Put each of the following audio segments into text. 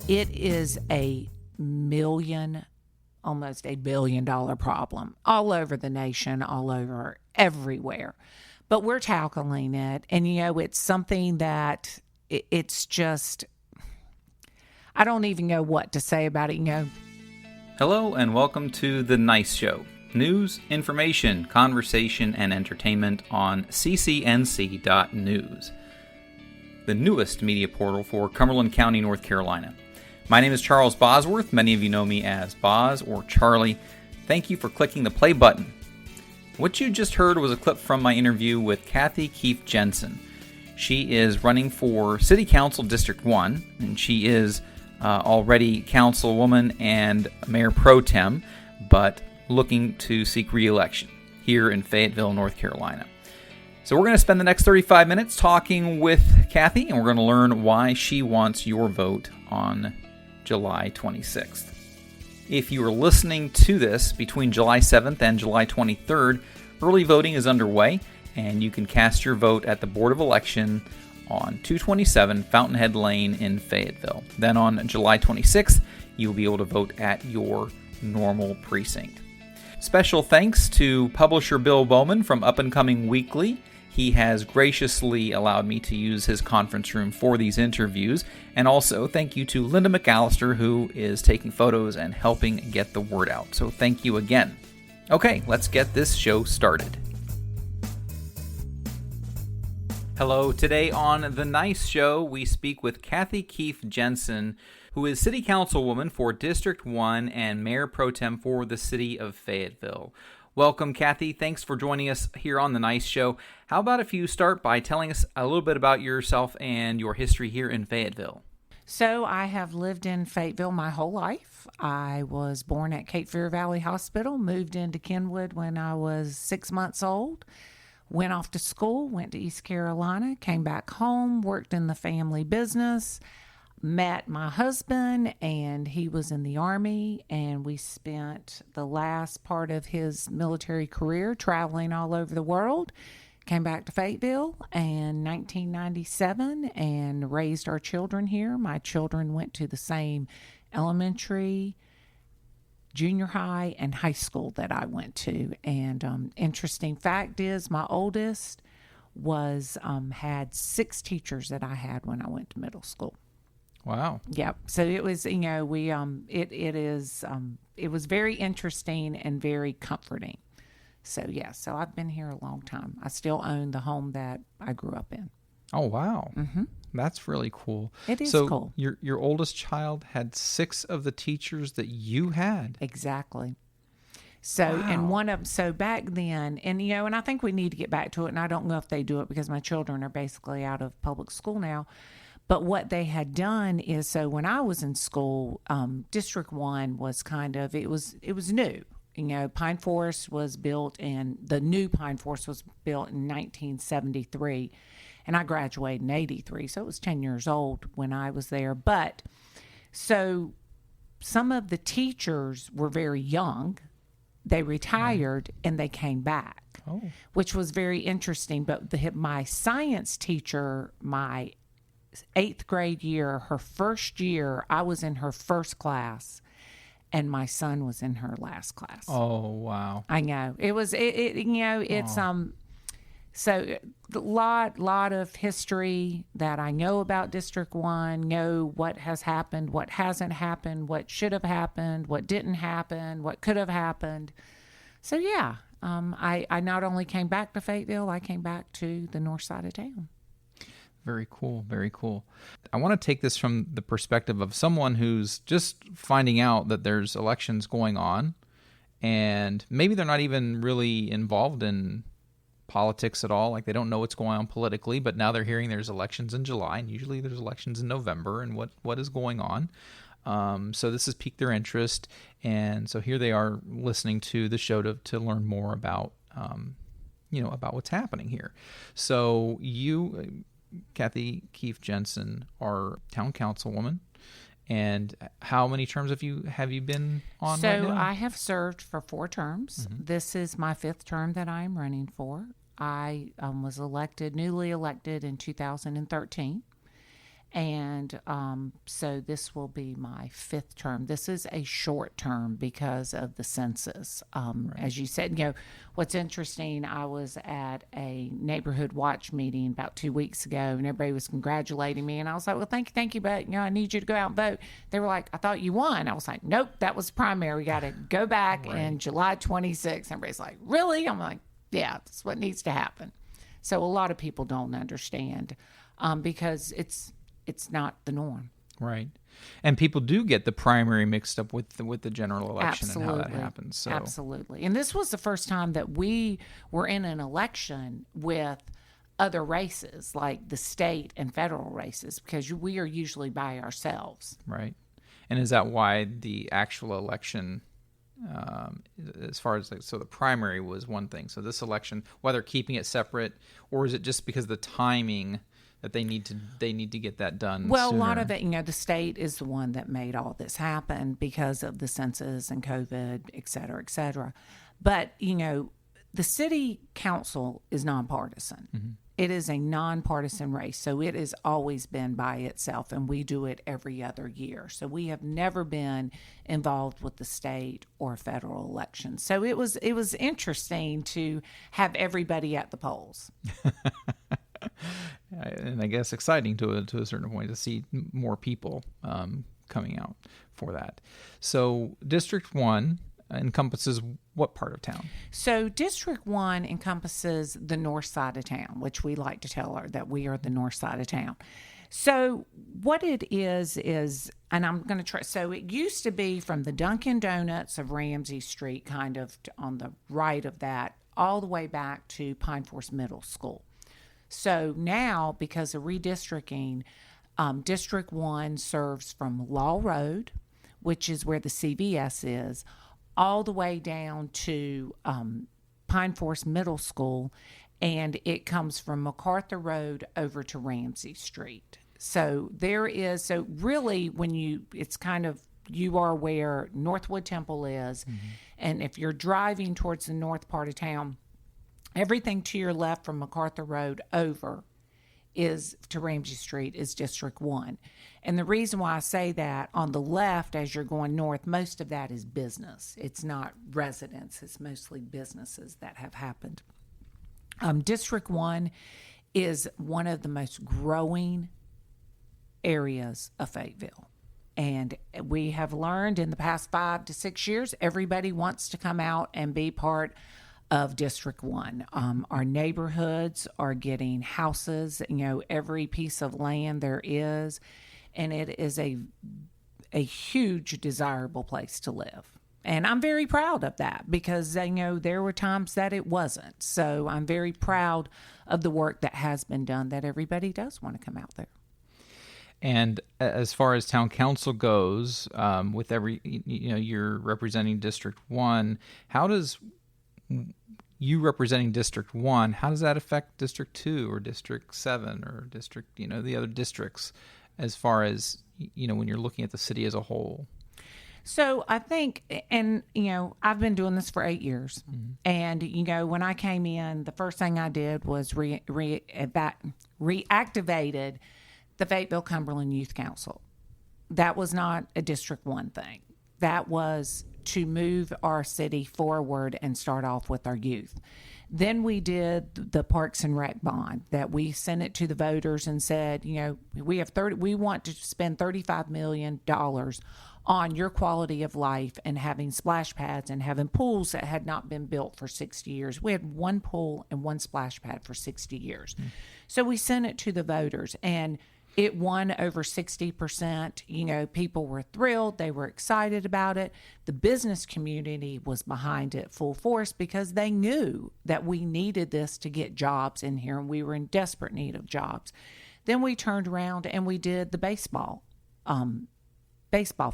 It is almost $1 billion problem all over the nation, all over everywhere. But we're tackling it. And, it's something that it's just, I don't even know what to say about it, Hello and welcome to The Nice Show. News, information, conversation, and entertainment on ccnc.news, the newest media portal for Cumberland County, North Carolina. My name is Charles Bosworth. Many of you know me as Boz or Charlie. Thank you for clicking the play button. What you just heard was a clip from my interview with Kathy Keefe Jensen. She is running for City Council District 1, and she is already councilwoman and mayor pro tem, but looking to seek re-election here in Fayetteville, North Carolina. So we're going to spend the next 35 minutes talking with Kathy, and we're going to learn why she wants your vote on July 26th. If you are listening to this between July 7th and July 23rd, early voting is underway, and you can cast your vote at the Board of Election on 227 Fountainhead Lane in Fayetteville. Then on July 26th, you'll be able to vote at your normal precinct. Special thanks to publisher Bill Bowman from Up and Coming Weekly. He has graciously allowed me to use his conference room for these interviews. And also, thank you to Linda McAllister, who is taking photos and helping get the word out. So thank you again. Okay, let's get this show started. Hello, today on The Nice Show, we speak with Kathy Keefe Jensen, who is City Councilwoman for District 1 and Mayor Pro Tem for the City of Fayetteville. Welcome, Kathy. Thanks for joining us here on The Nice Show. How about if you start by telling us a little bit about yourself and your history here in Fayetteville? So I have lived in Fayetteville my whole life. I was born at Cape Fear Valley Hospital, moved into Kenwood when I was 6 months old, went off to school, went to East Carolina, came back home, worked in the family business, met my husband, and he was in the Army, and we spent the last part of his military career traveling all over the world. Came back to Fayetteville in 1997 and raised our children here. My children went to the same elementary, junior high, and high school that I went to. And interesting fact is my oldest was had 6 teachers that I had when I went to middle school. Wow. Yep. So it was, we it was very interesting and very comforting. So yeah, so I've been here a long time. I still own the home that I grew up in. Oh, wow. Mm-hmm. That's really cool. It is so cool. Your oldest child had 6 of the teachers that you had. Exactly. So, Wow. and so back then, and and I think we need to get back to it, and I don't know if they do it because my children are basically out of public school now. But what they had done is, so when I was in school, District 1 was it was new. Pine Forest was built the new Pine Forest was built in 1973, and I graduated in 83, so it was 10 years old when I was there. But, so some of the teachers were very young. They retired, and they came back, which was very interesting. But my science teacher, my 8th grade year, her first year, I was in her first class, and my son was in her last class. Oh, wow. I know. It was, it's, so a lot of history that I know about District 1, know what has happened, what hasn't happened, what should have happened, what didn't happen, what could have happened. So yeah, I not only came back to Fayetteville, I came back to the north side of town. Very cool. Very cool. I want to take this from the perspective of someone who's just finding out that there's elections going on, and maybe they're not even really involved in politics at all. Like, they don't know what's going on politically, but now they're hearing there's elections in July, and usually there's elections in November, and what is going on. So this has piqued their interest, and so here they are listening to the show to learn more about, about what's happening here. So you, Kathy Keefe Jensen, are town councilwoman, and how many terms have you been on right now? So I have served for 4 terms. Mm-hmm. This is my 5th term that I am running for. I was newly elected in 2013. And so this will be my 5th term. This is a short term because of the census. As you said, what's interesting, I was at a neighborhood watch meeting about 2 weeks ago, and everybody was congratulating me. And I was like, well, thank you, but I need you to go out and vote. They were like, I thought you won. I was like, nope, that was primary. We got to go back in July 26th. Everybody's like, really? I'm like, yeah, that's what needs to happen. So a lot of people don't understand because it's not the norm. Right. And people do get the primary mixed up with the general election. Absolutely. And how that happens. So. Absolutely. And this was the first time that we were in an election with other races, like the state and federal races, because we are usually by ourselves. Right. And is that why the actual election, as far as so the primary was one thing. So this election, whether keeping it separate, or is it just because of the timing that they need to get that done Well, sooner? A lot of it, the state is the one that made all this happen because of the census and COVID, et cetera, et cetera. But, the city council is nonpartisan. Mm-hmm. It is a nonpartisan race, so it has always been by itself, and we do it every other year. So we have never been involved with the state or federal elections. So it was interesting to have everybody at the polls. And I guess exciting to a certain point to see more people coming out for that. So District 1 encompasses what part of town? So District 1 encompasses the north side of town, which we like to tell her that we are the north side of town. So what it is, and I'm going to try, so it used to be from the Dunkin' Donuts of Ramsey Street, kind of on the right of that, all the way back to Pine Forest Middle School. So now, because of redistricting, District 1 serves from Law Road, which is where the CVS is, all the way down to Pine Forest Middle School, and it comes from MacArthur Road over to Ramsey Street. So really it's kind of, you are where Northwood Temple is, mm-hmm. and if you're driving towards the north part of town, everything to your left from MacArthur Road over is to Ramsey Street is District 1. And the reason why I say that, on the left as you're going north, most of that is business. It's not residents. It's mostly businesses that have happened. District 1 is one of the most growing areas of Fayetteville. And we have learned in the past 5 to 6 years, everybody wants to come out and be part of District 1. Our neighborhoods are getting houses, every piece of land there is, and it is a huge desirable place to live. And I'm very proud of that because there were times that it wasn't. So I'm very proud of the work that has been done, that everybody does want to come out there. And as far as town council goes, with you're representing District 1, how does you representing District 1, how does that affect District 2 or District 7 or District, the other districts, as far as, when you're looking at the city as a whole? So I think, and, I've been doing this for 8 years. Mm-hmm. And, when I came in, the first thing I did was reactivated the Fayetteville Cumberland Youth Council. That was not a District 1 thing. That was to move our city forward and start off with our youth. Then we did the Parks and Rec bond that we sent it to the voters and said, we want to spend $35 million on your quality of life and having splash pads and having pools that had not been built for 60 years. We had one pool and one splash pad for 60 years. Mm. So we sent it to the voters, and it won over 60%. People were thrilled. They were excited about it. The business community was behind it full force because they knew that we needed this to get jobs in here, and we were in desperate need of jobs. Then we turned around and we did the baseball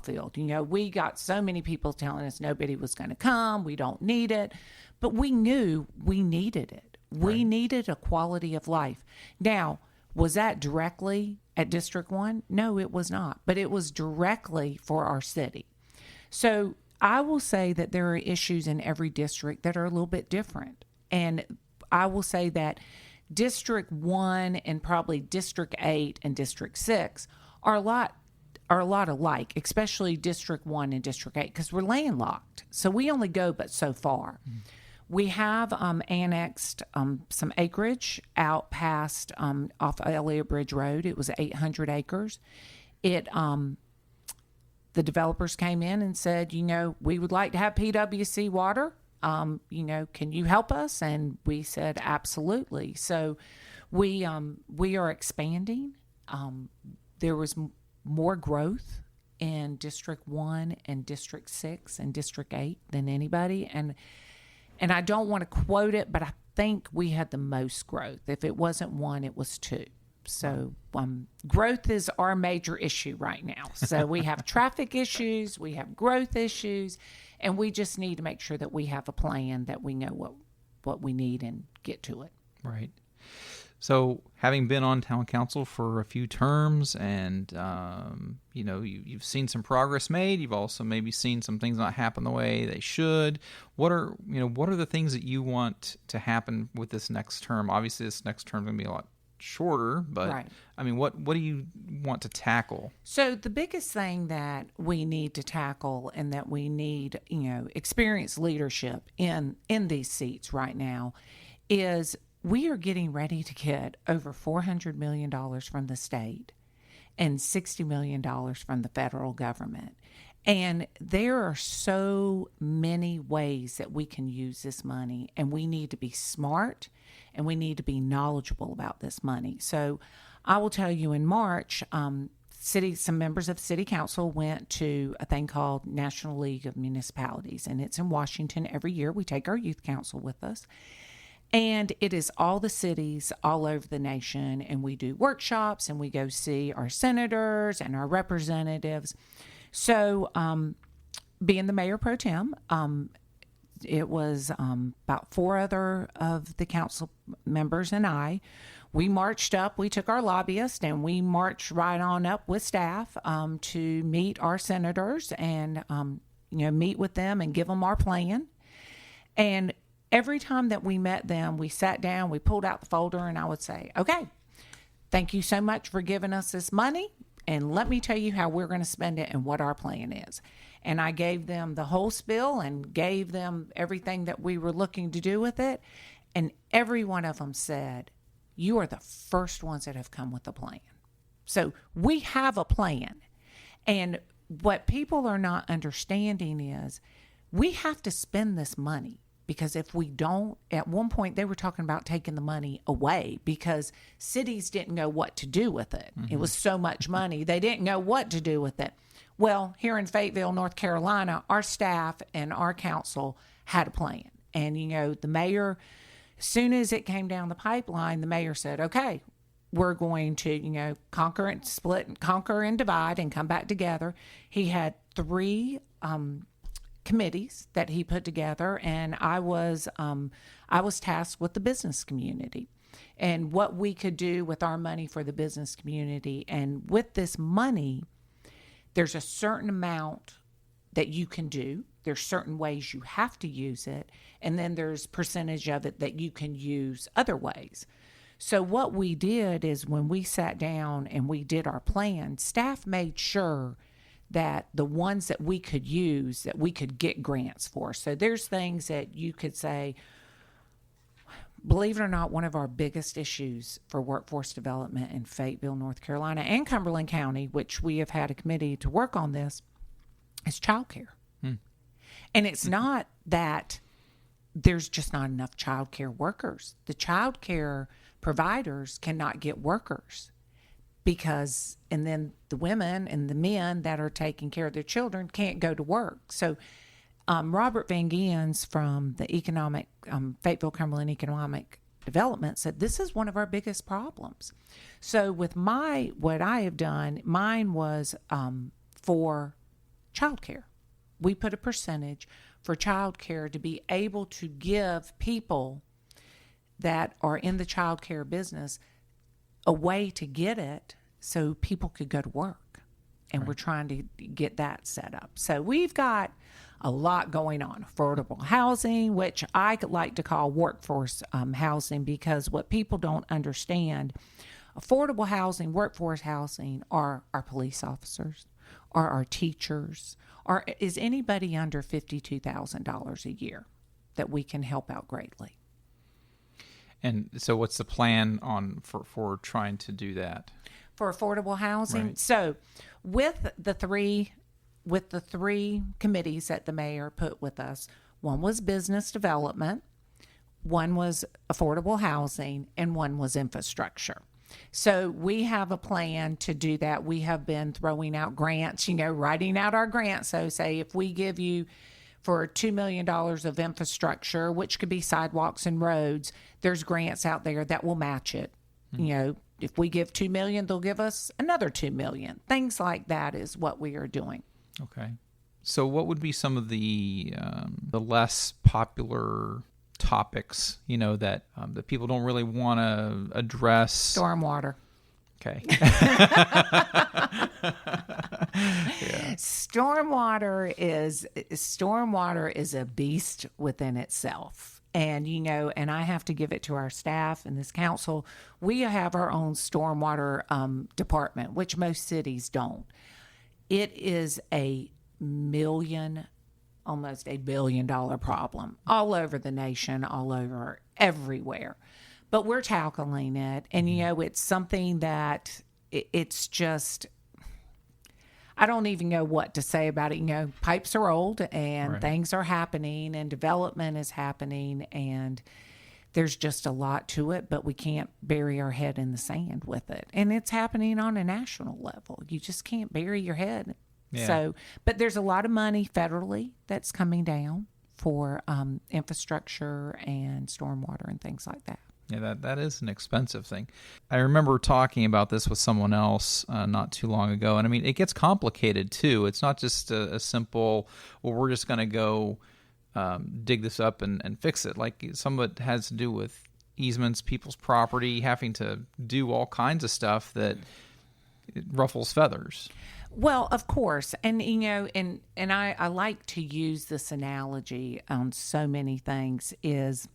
field. We got so many people telling us nobody was going to come. We don't need it. But we knew we needed it. We right. needed a quality of life. Now, was that directly at District 1? No, it was not. But it was directly for our city. So I will say that there are issues in every district that are a little bit different. And I will say that District 1 and probably District 8 and District 6 are a lot alike, especially District 1 and District 8, because we're landlocked. So we only go but so far. We have annexed some acreage out past off Elliott Bridge Road. It was 800 acres. The developers came in and said, we would like to have PWC water. Can you help us? And we said, absolutely. So we are expanding. There was more growth in District 1 and District 6 and District 8 than anybody. And I don't want to quote it, but I think we had the most growth. If it wasn't 1, it was 2. So growth is our major issue right now. So we have traffic issues, we have growth issues, and we just need to make sure that we have a plan, that we know what we need and get to it. Right. So having been on town council for a few terms and, you've seen some progress made, you've also maybe seen some things not happen the way they should. What are the things that you want to happen with this next term? Obviously, this next term is going to be a lot shorter, but right. I mean, what do you want to tackle? So the biggest thing that we need to tackle, and that we need, experienced leadership in these seats right now, is we are getting ready to get over $400 million from the state and $60 million from the federal government. And there are so many ways that we can use this money, and we need to be smart and we need to be knowledgeable about this money. So I will tell you, in March, some members of City Council went to a thing called National League of Municipalities, and it's in Washington every year. We take our youth council with us. And it is all the cities all over the nation, and we do workshops, and we go see our senators and our representatives. So being the mayor pro tem, it was about 4 other of the council members and I. We marched up, we took our lobbyist, and we marched right on up with staff to meet our senators and, meet with them and give them our plan. And every time that we met them, we sat down, we pulled out the folder, and I would say, okay, thank you so much for giving us this money, and let me tell you how we're going to spend it and what our plan is. And I gave them the whole spiel and gave them everything that we were looking to do with it. And every one of them said, you are the first ones that have come with a plan. So we have a plan. And what people are not understanding is we have to spend this money. Because if we don't, at one point they were talking about taking the money away because cities didn't know what to do with it. Mm-hmm. It was so much money. They didn't know what to do with it. Well, here in Fayetteville, North Carolina, our staff and our council had a plan. And, the mayor, as soon as it came down the pipeline, the mayor said, okay, we're going to, conquer and split and conquer and divide and come back together. He had 3 committees that he put together, and I was tasked with the business community and what we could do with our money for the business community. And with this money, there's a certain amount that you can do. There's certain ways you have to use it, and then there's percentage of it that you can use other ways. So what we did is when we sat down and we did our plan, staff made sure that the ones that we could use, that we could get grants for. So there's things that you could say, believe it or not, one of our biggest issues for workforce development in Fayetteville, North Carolina, and Cumberland County, which we have had a committee to work on this, is childcare. And it's not that there's just not enough childcare workers. The childcare providers cannot get workers. And then the women and the men that are taking care of their children can't go to work. So Robert Van Giens from the Fayetteville Cumberland Economic Development said, this is one of our biggest problems. So with what I have done, mine was for childcare. We put a percentage for childcare to be able to give people that are in the childcare business a way to get it so people could go to work. And We're trying to get that set up. So we've got a lot going on. Affordable housing, which I like to call workforce housing, because what people don't understand, Affordable housing, workforce housing are our police officers, are our teachers, or is anybody under $52,000 a year that we can help out greatly. And so what's the plan for trying to do that? For affordable housing? Right. So with the three committees that the mayor put with us, one was business development, one was affordable housing, and one was infrastructure. So we have a plan to do that. We have been throwing out grants, writing out our grants. So say if we give you for $2 million of infrastructure, which could be sidewalks and roads, there's grants out there that will match it. If we give $2 million, they'll give us another $2 million. Things like that is what we are doing. Okay. So what would be some of the less popular topics, that people don't really want to address? Stormwater. Okay. Yeah. Stormwater is a beast within itself. And, and I have to give it to our staff and this council. We have our own stormwater department, which most cities don't. It is almost $1 billion problem all over the nation, all over everywhere. But we're tackling it. And, it's something that it's just, I don't even know what to say about it. Pipes are old and things are happening and development is happening and there's just a lot to it, but we can't bury our head in the sand with it. And it's happening on a national level. You just can't bury your head. Yeah. So, but there's a lot of money federally that's coming down for infrastructure and stormwater and things like that. Yeah, that is an expensive thing. I remember talking about this with someone else not too long ago, and I mean, it gets complicated too. It's not just a simple, well, we're just going to go dig this up and fix it. Like some of it has to do with easements, people's property, having to do all kinds of stuff that it ruffles feathers. Well, of course. And, and I like to use this analogy on so many things is,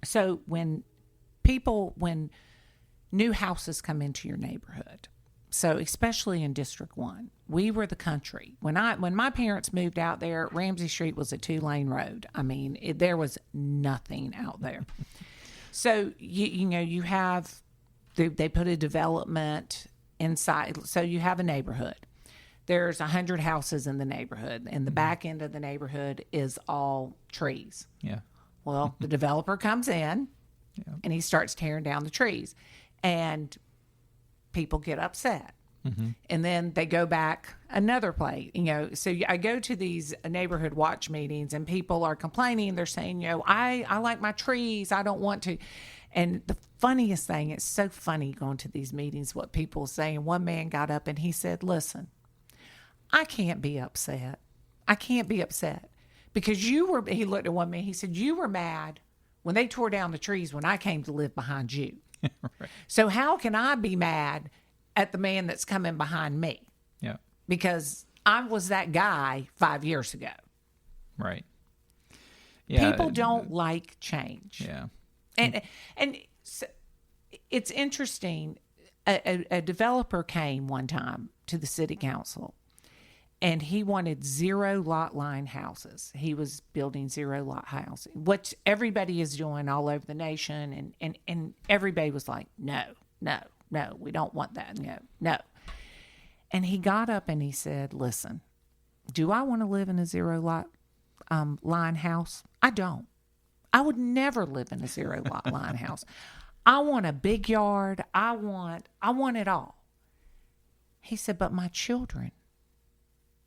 so when new houses come into your neighborhood, so especially in District 1, we were the country. When my parents moved out there, Ramsey Street was a 2-lane road. I mean, there was nothing out there. So, you have, they put a development inside. So you have a neighborhood. There's 100 houses in the neighborhood, and the back end of the neighborhood is all trees. Yeah. Well, the developer comes in, and he starts tearing down the trees, and people get upset. Mm-hmm. And then they go back another place. So I go to these neighborhood watch meetings, and people are complaining. They're saying, I like my trees. I don't want to. And the funniest thing, it's so funny going to these meetings, what people say. And one man got up and he said, listen, I can't be upset. I can't be upset because he looked at one man, he said, you were mad when they tore down the trees when I came to live behind you. Right. So how can I be mad at the man that's coming behind me? Yeah. Because I was that guy 5 years ago. Right. Yeah. People don't like change. Yeah. And so it's interesting. A developer came one time to the city council, and he wanted 0 lot line houses. He was building 0 lot housing, which everybody is doing all over the nation. And everybody was like, no, we don't want that. No. And he got up and he said, listen, do I want to live in a 0 lot line house? I don't. I would never live in a 0 lot line house. I want a big yard. I want it all. He said, but my children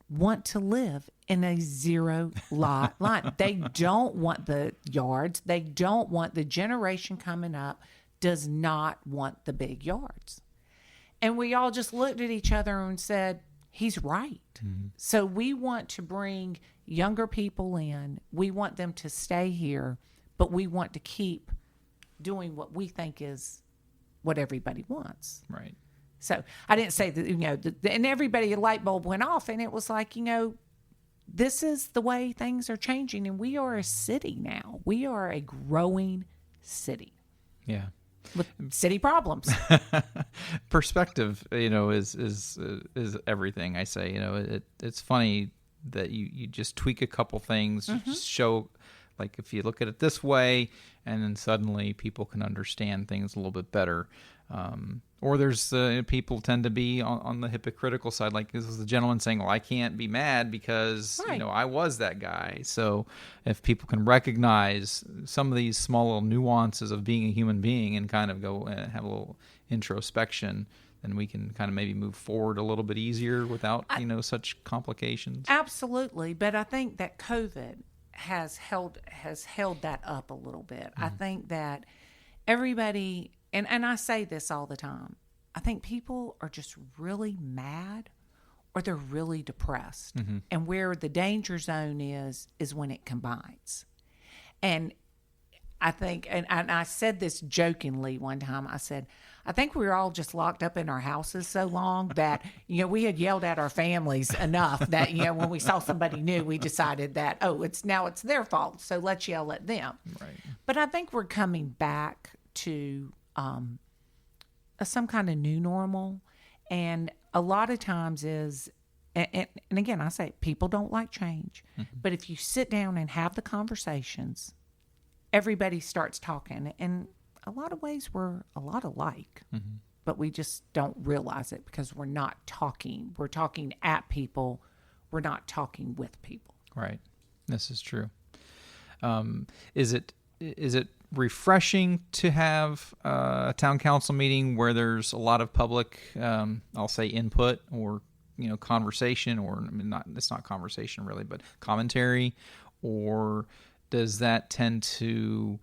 want to live in a 0 lot line. They don't want the yards. They don't want the generation coming up does not want the big yards. And we all just looked at each other and said, he's right. Mm-hmm. So we want to bring younger people in. We want them to stay here, but we want to keep doing what we think is what everybody wants. Right. So I didn't say that, and everybody, a light bulb went off, and it was like, this is the way things are changing, and we are a city now. We are a growing city. Yeah. with city problems. Perspective, is everything. I say, it's funny that you just tweak a couple things, just show, like, if you look at it this way, and then suddenly people can understand things a little bit better. Or there's people tend to be on the hypocritical side, like this is the gentleman saying, well, I can't be mad because I was that guy. So if people can recognize some of these small little nuances of being a human being and kind of go and have a little introspection, then we can kind of maybe move forward a little bit easier without such complications. Absolutely, but I think that COVID has held that up a little bit. I think that everybody, and I say this all the time, I think people are just really mad or they're really depressed. And where the danger zone is when it combines. And I think, and I said this jokingly one time, I said, I think we were all just locked up in our houses so long that, we had yelled at our families enough that, when we saw somebody new, we decided that, it's their fault, so let's yell at them. Right. But I think we're coming back to some kind of new normal. And a lot of times and again, I say people don't like change. But if you sit down and have the conversations, everybody starts talking. And a lot of ways we're a lot alike. But we just don't realize it because we're not talking. We're talking at people. We're not talking with people. Right. This is true. Is it refreshing to have a town council meeting where there's a lot of public, I'll say, input or conversation, or it's not conversation really, but commentary, or does that tend to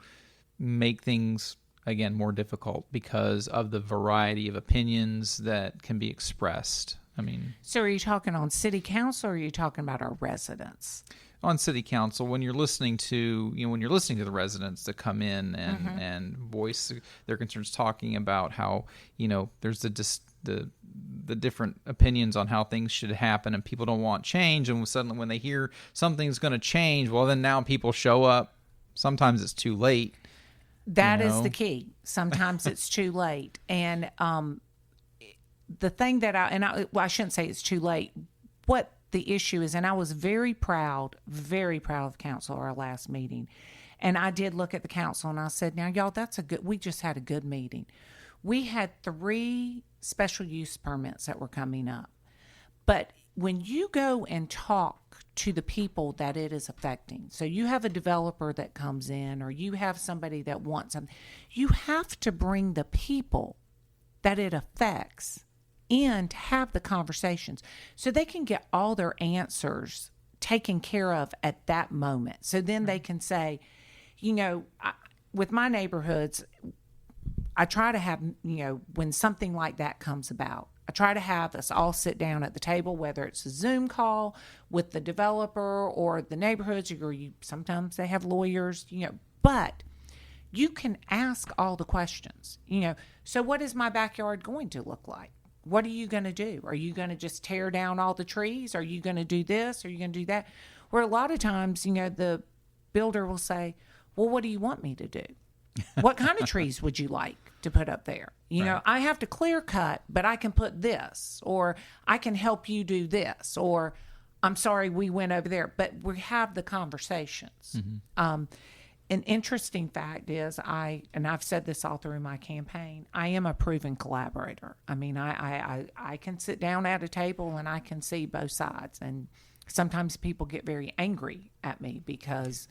make things again more difficult because of the variety of opinions that can be expressed? So are you talking on city council, or are you talking about our residents? On city council, when you're listening to the residents that come in and voice their concerns, talking about how there's the different opinions on how things should happen, and people don't want change, and suddenly when they hear something's going to change, well, then now people show up. Sometimes it's too late. That is the key. Sometimes it's too late, and the thing that I shouldn't say it's too late. What the issue is, and I was very proud of council our last meeting. And I did look at the council and I said, now y'all, we just had a good meeting. We had 3 special use permits that were coming up. But when you go and talk to the people that it is affecting, so you have a developer that comes in, or you have somebody that wants something, you have to bring the people that it affects in to have the conversations so they can get all their answers taken care of at that moment. So then they can say, with my neighborhoods, I try to have, when something like that comes about, I try to have us all sit down at the table, whether it's a Zoom call with the developer or the neighborhoods, or sometimes they have lawyers, but you can ask all the questions, So what is my backyard going to look like? What are you going to do? Are you going to just tear down all the trees? Are you going to do this? Are you going to do that? Where a lot of times, the builder will say, well, what do you want me to do? What kind of trees would you like to put up there? Right. I have to clear cut, but I can put this, or I can help you do this, or I'm sorry, we went over there. But we have the conversations. An interesting fact is and I've said this all through my campaign, I am a proven collaborator. I can sit down at a table and I can see both sides. And sometimes people get very angry at me because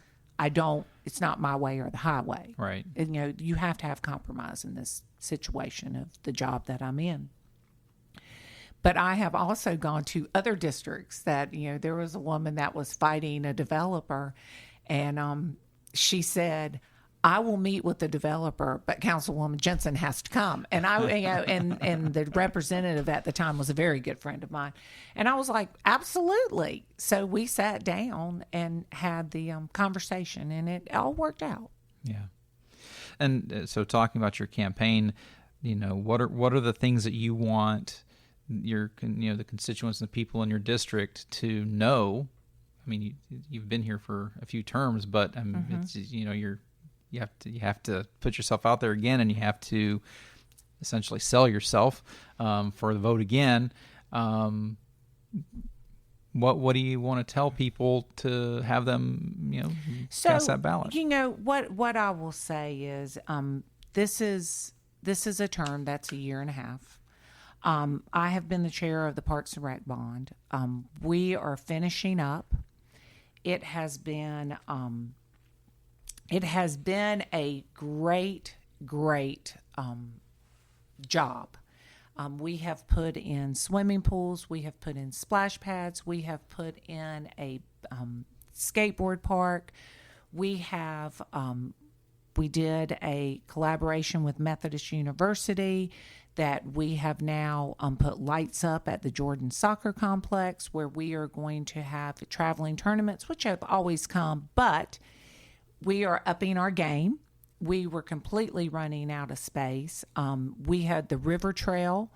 it's not my way or the highway. Right. And, you have to have compromise in this situation of the job that I'm in. But I have also gone to other districts that, there was a woman that was fighting a developer, and she said, I will meet with the developer, but Councilwoman Jensen has to come. And and the representative at the time was a very good friend of mine. And I was like, absolutely. So we sat down and had the conversation, and it all worked out. Yeah. And so talking about your campaign, what are the things that you want the constituents and the people in your district to know? I mean, you've been here for a few terms, but it's, you have to put yourself out there again, and you have to essentially sell yourself for the vote again. What do you want to tell people to have them, cast that ballot? What I will say is, this is a term that's a year and a half. I have been the chair of the Parks and Rec Bond. We are finishing up. It has been a great job. We have put in swimming pools. We have put in splash pads. We have put in a skateboard park. We did a collaboration with Methodist University that we have now put lights up at the Jordan Soccer Complex, where we are going to have traveling tournaments, which have always come, but we are upping our game. We were completely running out of space. We had the river trail.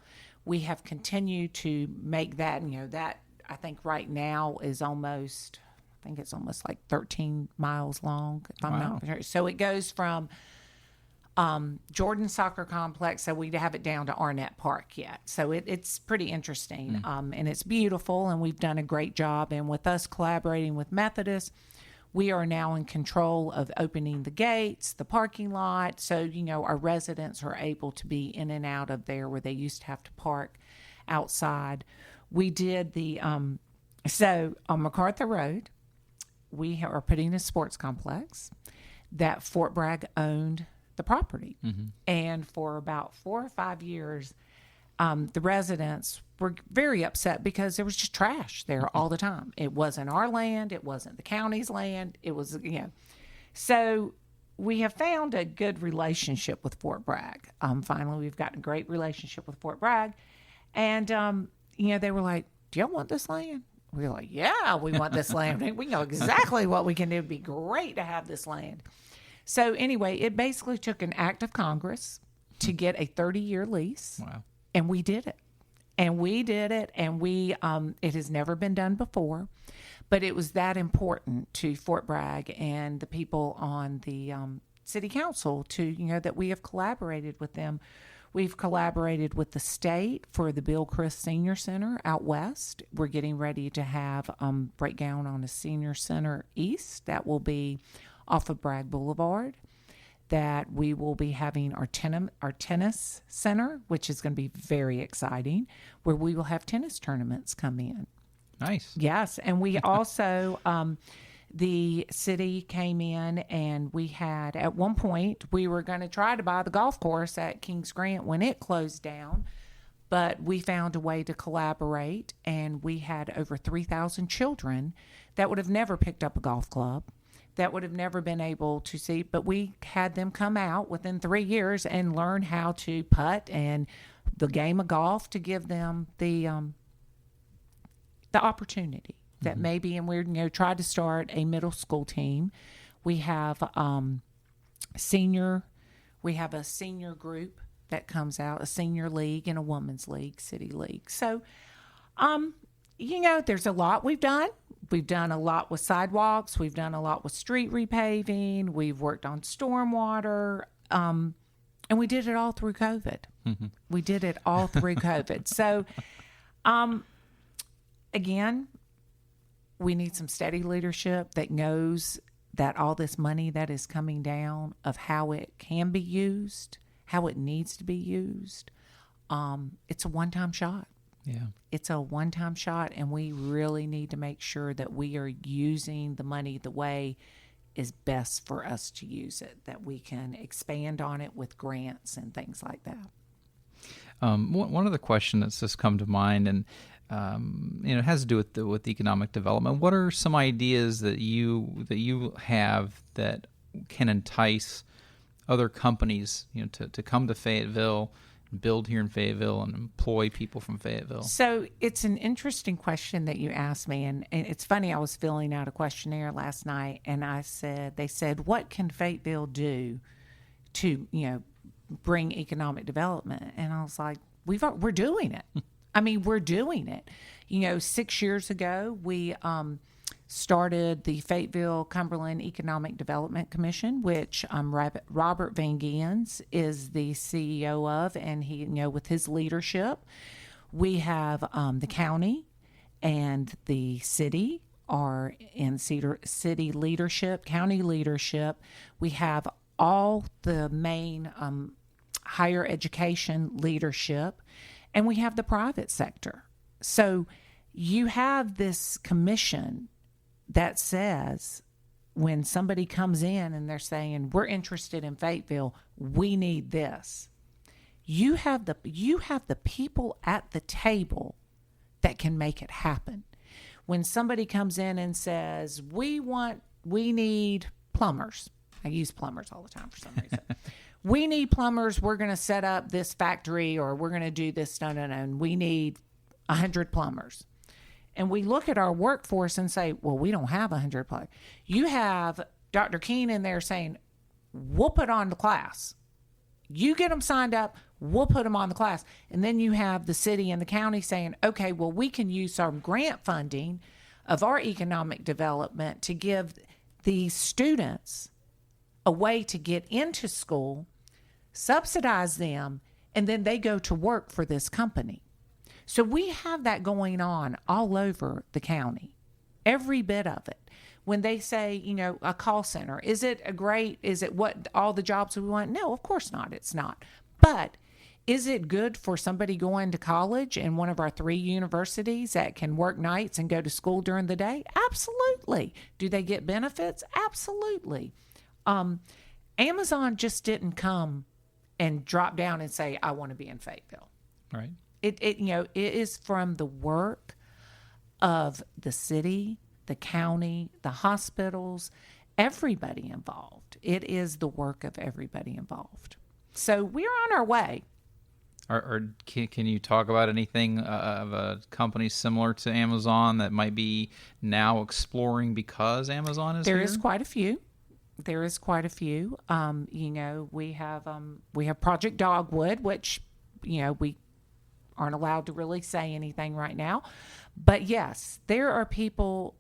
We have continued to make that, that I think right now is almost, it's almost like 13 miles long, if I'm not sure. So it goes from Jordan Soccer Complex, so we have it down to Arnett Park yet. So it's pretty interesting, and it's beautiful, and we've done a great job. And with us collaborating with Methodist, we are now in control of opening the gates, the parking lot, so, our residents are able to be in and out of there where they used to have to park outside. We did so on MacArthur Road, we are putting a sports complex that Fort Bragg owned the property. And for about 4 or 5 years, the residents were very upset because there was just trash there all the time. It wasn't our land. It wasn't the county's land. It was, So we have found a good relationship with Fort Bragg. Finally, we've gotten a great relationship with Fort Bragg. And, they were like, do y'all want this land? We were like, yeah, we want this land. We know exactly what we can do. It'd be great to have this land. So anyway, it basically took an act of Congress to get a 30-year lease. Wow. And we did it. And it has never been done before, but it was that important to Fort Bragg and the people on the city council that we have collaborated with them. We've collaborated with the state for the Bill Chris Senior Center out west. We're getting ready to have breakdown on a senior center east that will be off of Bragg Boulevard. That we will be having our tennis center, which is going to be very exciting, where we will have tennis tournaments come in. Nice. Yes, and we also, the city came in and we had, at one point, we were going to try to buy the golf course at Kings Grant when it closed down, but we found a way to collaborate, and we had over 3,000 children that would have never picked up a golf club, that would have never been able to see, but we had them come out within 3 years and learn how to putt and the game of golf to give them the opportunity that maybe, and we're tried to start a middle school team. We have a senior group that comes out, a senior league and a women's league, city league. So, there's a lot we've done. We've done a lot with sidewalks. We've done a lot with street repaving. We've worked on stormwater. And we did it all through COVID. We did it all through COVID. So, again, we need some steady leadership that knows that all this money that is coming down, of how it can be used, how it needs to be used. It's a one-time shot. Yeah. It's a one-time shot, and we really need to make sure that we are using the money the way is best for us to use it, that we can expand on it with grants and things like that. One other question that's just come to mind, and it has to do with economic development. What are some ideas that you have that can entice other companies, to come to Fayetteville, build here in Fayetteville, and employ people from Fayetteville? So it's an interesting question that you asked me, and it's funny. I was filling out a questionnaire last night, and they said, what can Fayetteville do to bring economic development? And I was like, we're doing it. I mean, we're doing it. 6 years ago, we started the Fayetteville Cumberland Economic Development Commission, which Robert Van Giens is the CEO of, and he, with his leadership, we have the county and the city are in city leadership, county leadership. We have all the main higher education leadership, and we have the private sector. So you have this commission that says when somebody comes in and they're saying, we're interested in Fayetteville, we need this. You have the people at the table that can make it happen. When somebody comes in and says, we need plumbers. I use plumbers all the time for some reason. We need plumbers. We're going to set up this factory, or we're going to do this, and we need 100 plumbers. And we look at our workforce and say, well, we don't have 100 plumbers. You have Dr. Keene in there saying, we'll put on the class. You get them signed up, we'll put them on the class. And then you have the city and the county saying, okay, well, we can use some grant funding of our economic development to give these students a way to get into school, subsidize them, and then they go to work for this company. So we have that going on all over the county, every bit of it. When they say, a call center, is it what all the jobs we want? No, of course not. It's not. But is it good for somebody going to college in one of our 3 universities that can work nights and go to school during the day? Absolutely. Do they get benefits? Absolutely. Amazon just didn't come and drop down and say, I want to be in Fayetteville. Right. It is from the work of the city, the county, the hospitals, everybody involved. It is the work of everybody involved. So we're on our way. Can you talk about anything of a company similar to Amazon that might be now exploring because Amazon is There here? is quite a few. We have Project Dogwood, which, we aren't allowed to really say anything right now. But yes, there are people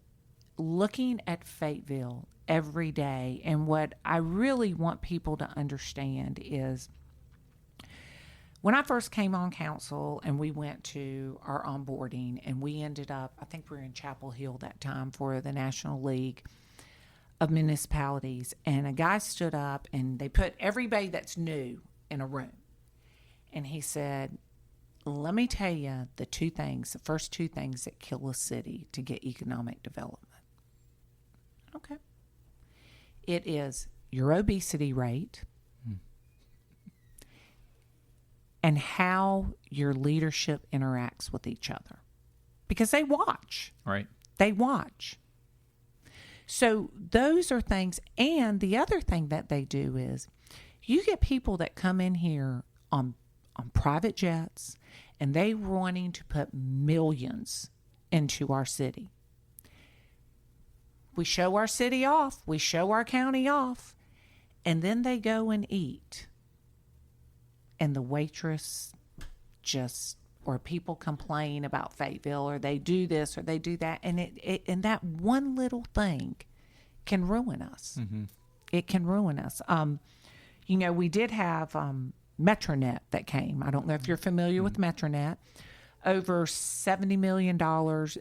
looking at Fayetteville every day. And what I really want people to understand is when I first came on council and we went to our onboarding, and we ended up, I think we were in Chapel Hill that time for the National League of Municipalities, and a guy stood up and they put everybody that's new in a room. And he said, let me tell you the first two things that kill a city to get economic development. Okay. It is your obesity rate and how your leadership interacts with each other. Because they watch. Right. They watch. So those are things. And the other thing that they do is you get people that come in here on private jets, and they wanting to put millions into our city. We show our city off. We show our county off. And then they go and eat. And the waitress or people complain about Fayetteville, or they do this or they do that. And that one little thing can ruin us. Mm-hmm. It can ruin us. We did have Metronet that came. I don't know if you're familiar with Metronet. Over $70 million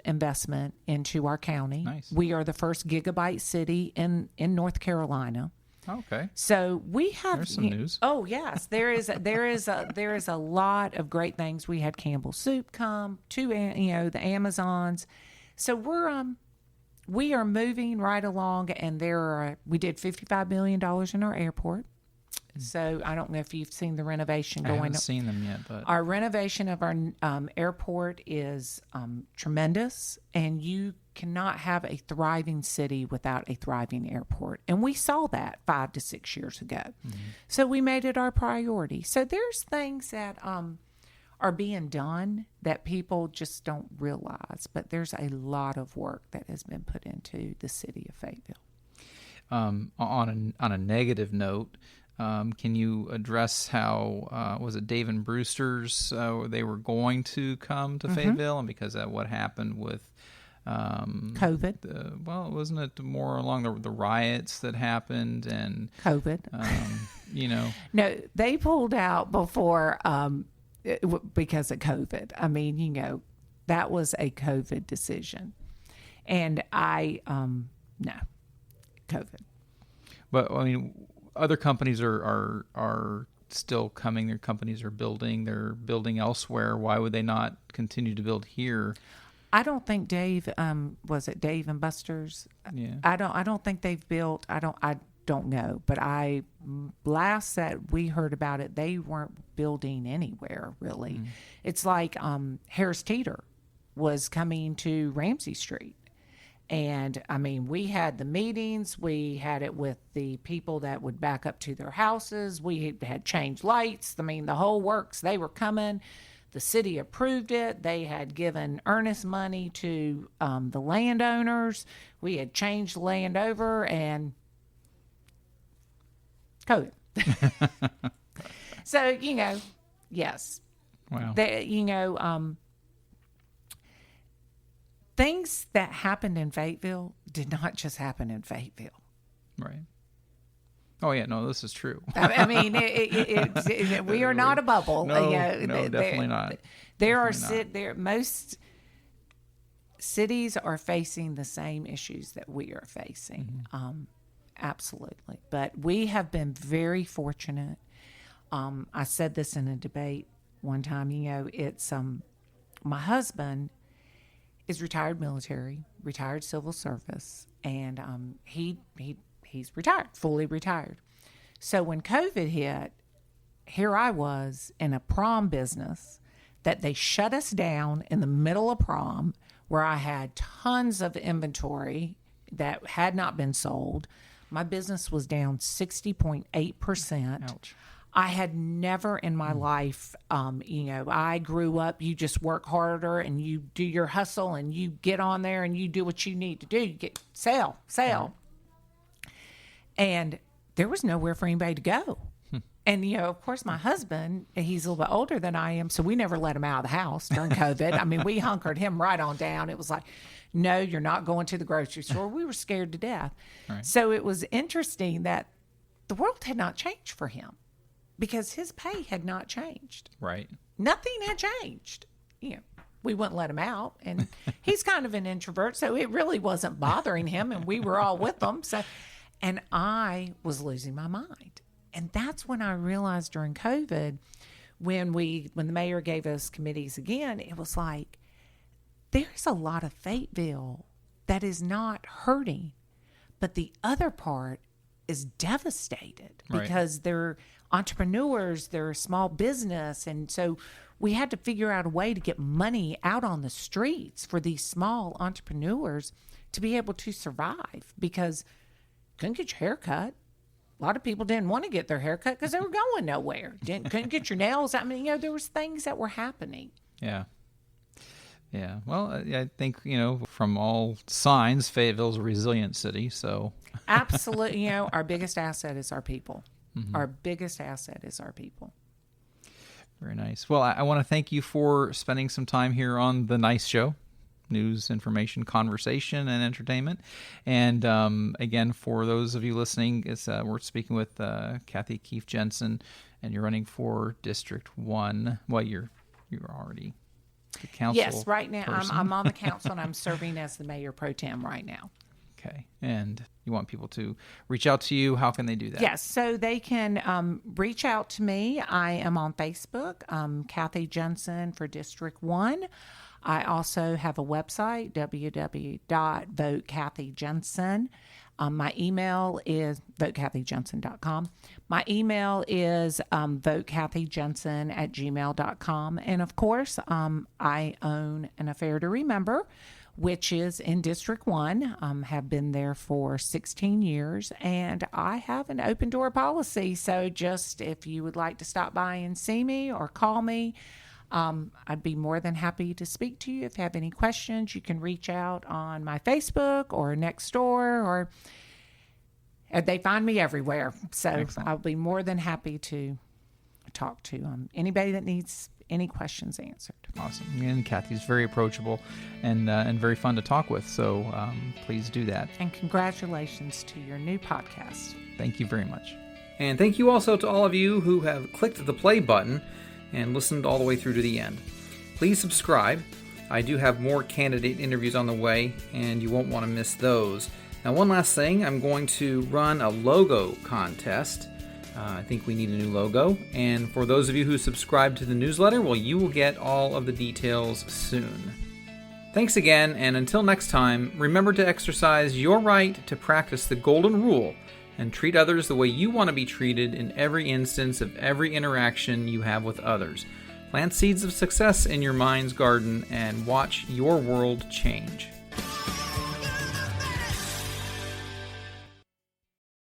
investment into our county. Nice. We are the first gigabyte city in North Carolina. Okay. So we have. There's some news. Oh yes, there is a lot of great things. We had Campbell Soup come to the Amazons. So we are moving right along, and we did $55 million in our airport. So I don't know if you've seen the renovation going on. I haven't seen them yet, but our renovation of our airport is tremendous, and you cannot have a thriving city without a thriving airport. And we saw that 5 to 6 years ago. Mm-hmm. So we made it our priority. So there's things that are being done that people just don't realize, but there's a lot of work that has been put into the city of Fayetteville. On a negative note, can you address how was it Dave and Brewster's? They were going to come to Fayetteville, and because of what happened with COVID. Well, wasn't it more along the riots that happened and COVID. No, they pulled out before because of COVID. I mean, that was a COVID decision. And no, COVID. But I mean, other companies are still coming. Their companies are building. They're building elsewhere. Why would they not continue to build here? I don't think Dave. Was it Dave and Buster's? Yeah. I don't think they've built. I don't know. But last that we heard about it, they weren't building anywhere really. Mm. It's like Harris Teeter was coming to Ramsey Street. And I mean, we had the meetings, we had it with the people that would back up to their houses. We had changed lights. I mean, the whole works, they were coming. The city approved it. They had given earnest money to the landowners. We had changed the land over and COVID. So, yes. Wow. Things that happened in Fayetteville did not just happen in Fayetteville. Right. Oh, yeah. No, this is true. I mean, we are not a bubble. No, definitely not. Most cities are facing the same issues that we are facing. Mm-hmm. Absolutely. But we have been very fortunate. I said this in a debate one time, it's my husband is retired military, retired civil service, and he's retired, fully retired. So when COVID hit, here I was in a prom business that they shut us down in the middle of prom, where I had tons of inventory that had not been sold. My business was down 60.8%. Ouch. I had never in my life, I grew up, you just work harder and you do your hustle and you get on there and you do what you need to do. You get sell. Right. And there was nowhere for anybody to go. And, of course, my husband, he's a little bit older than I am, so we never let him out of the house during COVID. I mean, we hunkered him right on down. It was like, no, you're not going to the grocery store. We were scared to death. Right. So it was interesting that the world had not changed for him, because his pay had not changed. Right. Nothing had changed. We wouldn't let him out. And he's kind of an introvert, so it really wasn't bothering him. And we were all with him. And I was losing my mind. And that's when I realized during COVID, when the mayor gave us committees again, it was like, there's a lot of Fayetteville that is not hurting. But the other part is devastated because they're entrepreneurs, they're small business. And so we had to figure out a way to get money out on the streets for these small entrepreneurs to be able to survive, because couldn't get your hair cut. A lot of people didn't want to get their hair cut because they were going nowhere. Couldn't get your nails. I mean, there was things that were happening. Yeah. Yeah. Well, I think, from all signs, Fayetteville's a resilient city. So absolutely. Our biggest asset is our people. Mm-hmm. Our biggest asset is our people. Very nice. Well, I want to thank you for spending some time here on The Nice Show. News, information, conversation, and entertainment. And again, for those of you listening, we're speaking with Kathy Keefe Jensen, and you're running for District 1. Well, you're already the council. Yes, right now I'm on the council, and I'm serving as the mayor pro tem right now. Okay. And you want people to reach out to you. How can they do that? Yes. So they can reach out to me. I am on Facebook, Kathy Jensen for District 1. I also have a website, www.votecathyjensen. My email is votecathyjensen.com. My email is votecathyjensen@gmail.com. And of course, I own an Affair to Remember, which is in District 1, have been there for 16 years, and I have an open door policy. So just if you would like to stop by and see me or call me, I'd be more than happy to speak to you. If you have any questions, you can reach out on my Facebook or Nextdoor, or they find me everywhere. So excellent. I'll be more than happy to talk to anybody that needs any questions answered. Awesome. And Kathy's very approachable and very fun to talk with, so please do that. And congratulations to your new podcast. Thank you very much. And thank you also to all of you who have clicked the play button and listened all the way through to the end. Please subscribe. I do have more candidate interviews on the way, and you won't want to miss those. Now, one last thing, I'm going to run a logo contest. I think we need a new logo. And for those of you who subscribe to the newsletter, well, you will get all of the details soon. Thanks again, and until next time, remember to exercise your right to practice the golden rule and treat others the way you want to be treated in every instance of every interaction you have with others. Plant seeds of success in your mind's garden and watch your world change.